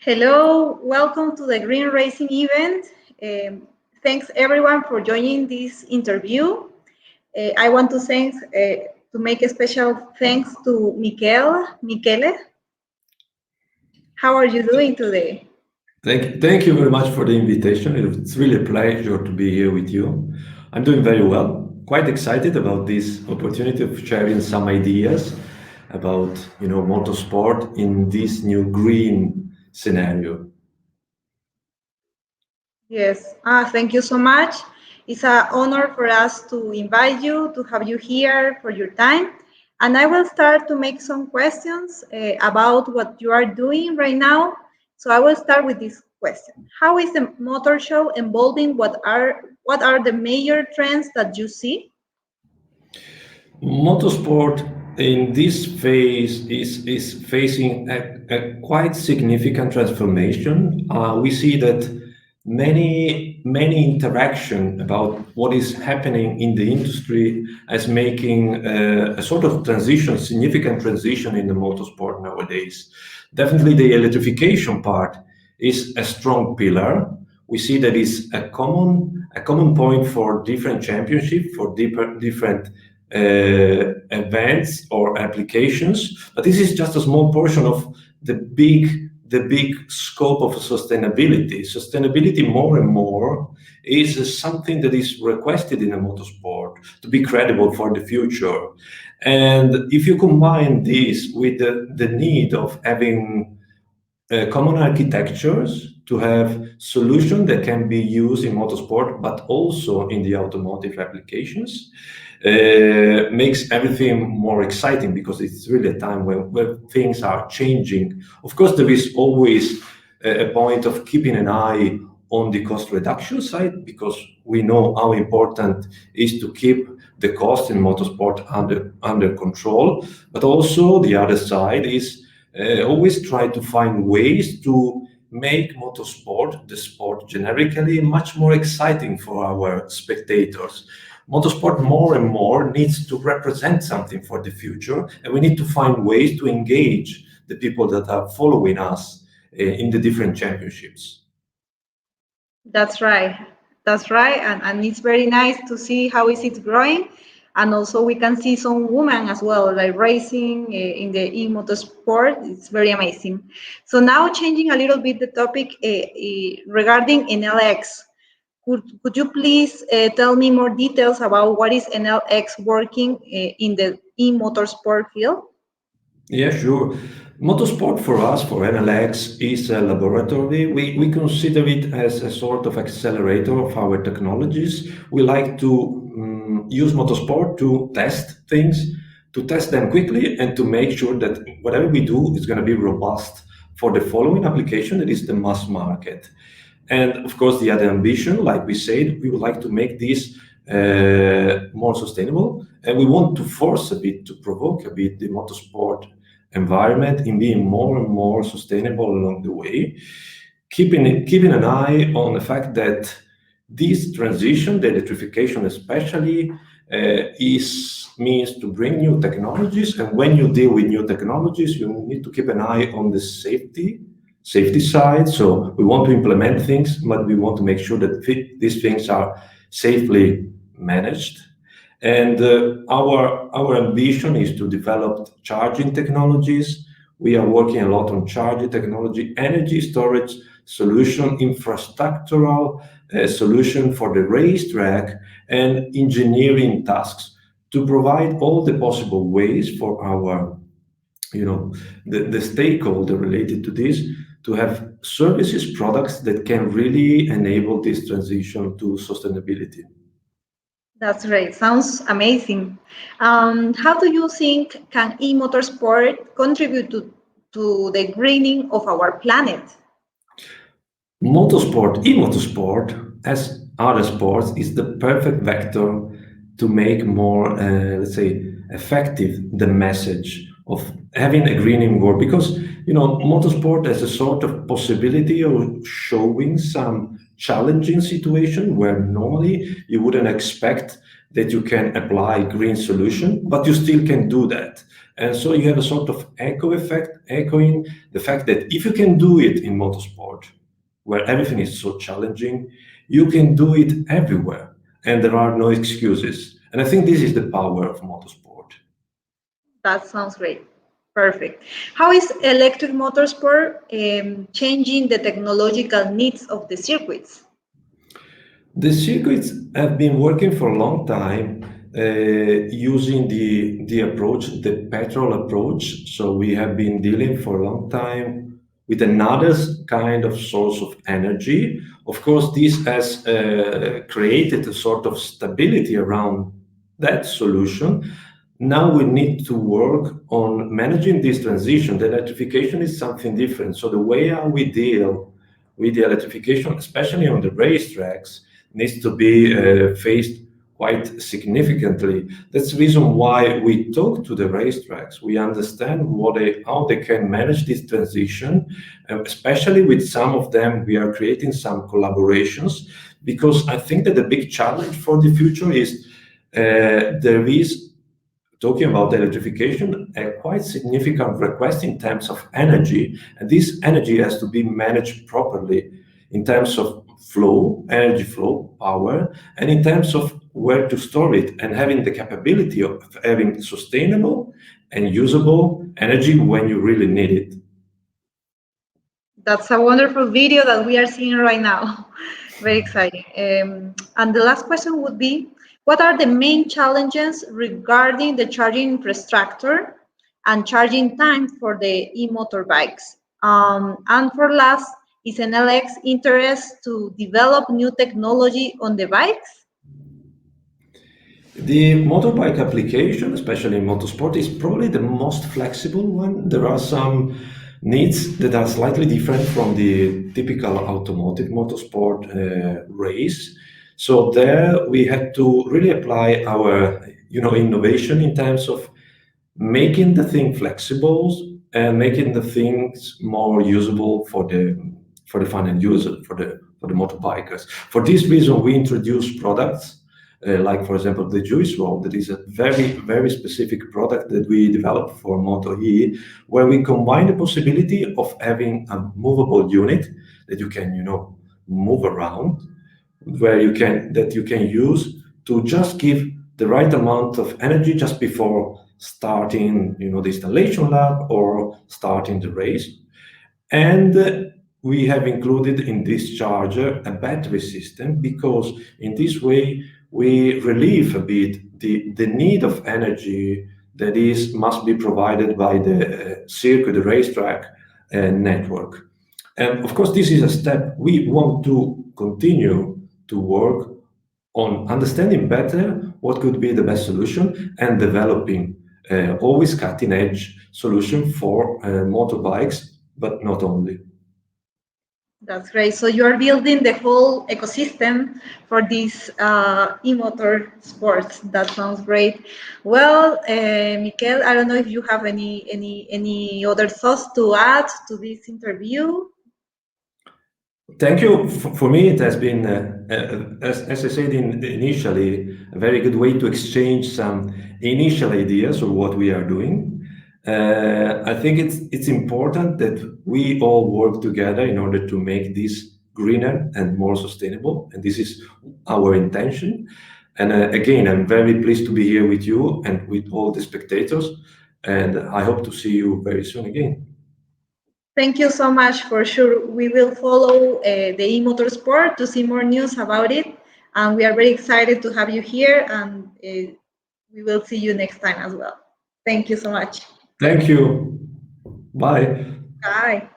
Hello, welcome to the Green Racing event. Thanks everyone for joining this interview. I want to make a special thanks to Michele. How are you doing today? Thank you very much for the invitation. It's really a pleasure to be here with you. I'm doing very well. Quite excited about this opportunity of sharing some ideas about, motorsport in this new green scenario. Yes, thank you so much. It's an honor for us to invite you, to have you here for your time. And I will start to make some questions about what you are doing right now. So I will start with this question. How is the motor show evolving? What are the major trends that you see? Motorsport in this phase is facing a quite significant transformation. We see that many interaction about what is happening in the industry as making a sort of transition, significant transition in the motorsport nowadays. Definitely the electrification part is a strong pillar. We see that is a common point for different championships, for different events or applications, but this is just a small portion of the big scope of sustainability. Sustainability more and more is something that is requested in a motorsport to be credible for the future. And if you combine this with the need of having common architectures to have solutions that can be used in motorsport, but also in the automotive applications, makes everything more exciting because it's really a time where things are changing. Of course, there is always a point of keeping an eye on the cost reduction side because we know how important is to keep the cost in motorsport under control. But also the other side is always try to find ways to make motorsport, the sport generically, much more exciting for our spectators. Motorsport more and more needs to represent something for the future, and we need to find ways to engage the people that are following us in the different championships. That's right. That's right. And it's very nice to see how is it growing. And also we can see some women as well, like racing in the eMotorsport. It's very amazing. So now changing a little bit the topic regarding Enel X. Could you please tell me more details about what is Enel X working in the eMotorsport field? Yeah, sure. Motorsport for us, for Enel X, is a laboratory. We consider it as a sort of accelerator of our technologies. We like to use motorsport to test things, to test them quickly, and to make sure that whatever we do is going to be robust for the following application, that is the mass market. And of course, the other ambition, like we said, we would like to make this more sustainable, and we want to force a bit, to provoke a bit the motorsport environment in being more and more sustainable along the way, keeping an eye on the fact that this transition, the electrification especially, is means to bring new technologies, and when you deal with new technologies, you need to keep an eye on the safety side. So we want to implement things, but we want to make sure that these things are safely managed. And our ambition is to develop charging technologies. We are working a lot on charging technology, energy storage solution, infrastructural solution for the racetrack, and engineering tasks to provide all the possible ways for our, the stakeholder related to this to have services, products that can really enable this transition to sustainability. That's great. Sounds amazing. How do you think can e-motorsport contribute to the greening of our planet? E-motorsport, as other sports, is the perfect vector to make more, let's say, effective the message of having a greening world. Because, motorsport has a sort of possibility of showing some challenging situation where normally you wouldn't expect that you can apply green solution, but you still can do that. And so you have a sort of echo effect, echoing the fact that if you can do it in motorsport, where everything is so challenging, you can do it everywhere, and there are no excuses. And I think this is the power of motorsport. That sounds great. Perfect. How is electric motorsport changing the technological needs of the circuits? The circuits have been working for a long time using the approach, the petrol approach. So we have been dealing for a long time with another kind of source of energy. Of course, this has created a sort of stability around that solution. Now we need to work on managing this transition. The electrification is something different. So the way how we deal with the electrification, especially on the racetracks, needs to be faced quite significantly. That's the reason why we talk to the racetracks. We understand how they can manage this transition, especially with some of them. We are creating some collaborations because I think that the big challenge for the future is there is, talking about electrification, a quite significant request in terms of energy, and this energy has to be managed properly in terms of flow, energy flow, power, and in terms of where to store it, and having the capability of having sustainable and usable energy when you really need it. That's a wonderful video that we are seeing right now. Very exciting. And the last question would be, what are the main challenges regarding the charging infrastructure and charging time for the e-motorbikes? And for last, is Enel X interest to develop new technology on the bikes? The motorbike application, especially in motorsport, is probably the most flexible one. There are some needs that are slightly different from the typical automotive motorsport race. So there we had to really apply our innovation in terms of making the thing flexible and making the things more usable for the final user, for the motorbikers. For this reason, we introduced products like, for example, the Juice Roll. That is a very, very specific product that we developed for Moto E, where we combine the possibility of having a movable unit that you can, move around, that you can use to just give the right amount of energy just before starting, the installation lap or starting the race. And we have included in this charger a battery system, because in this way we relieve a bit the need of energy that must be provided by the circuit, the racetrack network. And of course, this is a step we want to continue to work on understanding better what could be the best solution and developing always cutting edge solution for motorbikes, but not only. That's great. So you are building the whole ecosystem for this e-motor sports. That sounds great. Well, Michele, I don't know if you have any other thoughts to add to this interview. Thank you. For me, it has been, as I said initially, a very good way to exchange some initial ideas of what we are doing. I think it's important that we all work together in order to make this greener and more sustainable, and this is our intention. And again, I'm very pleased to be here with you and with all the spectators, and I hope to see you very soon again. Thank you so much. For sure, we will follow the eMotorsport to see more news about it, and we are very excited to have you here, and we will see you next time as well. Thank you so much. Thank you. Bye. Bye.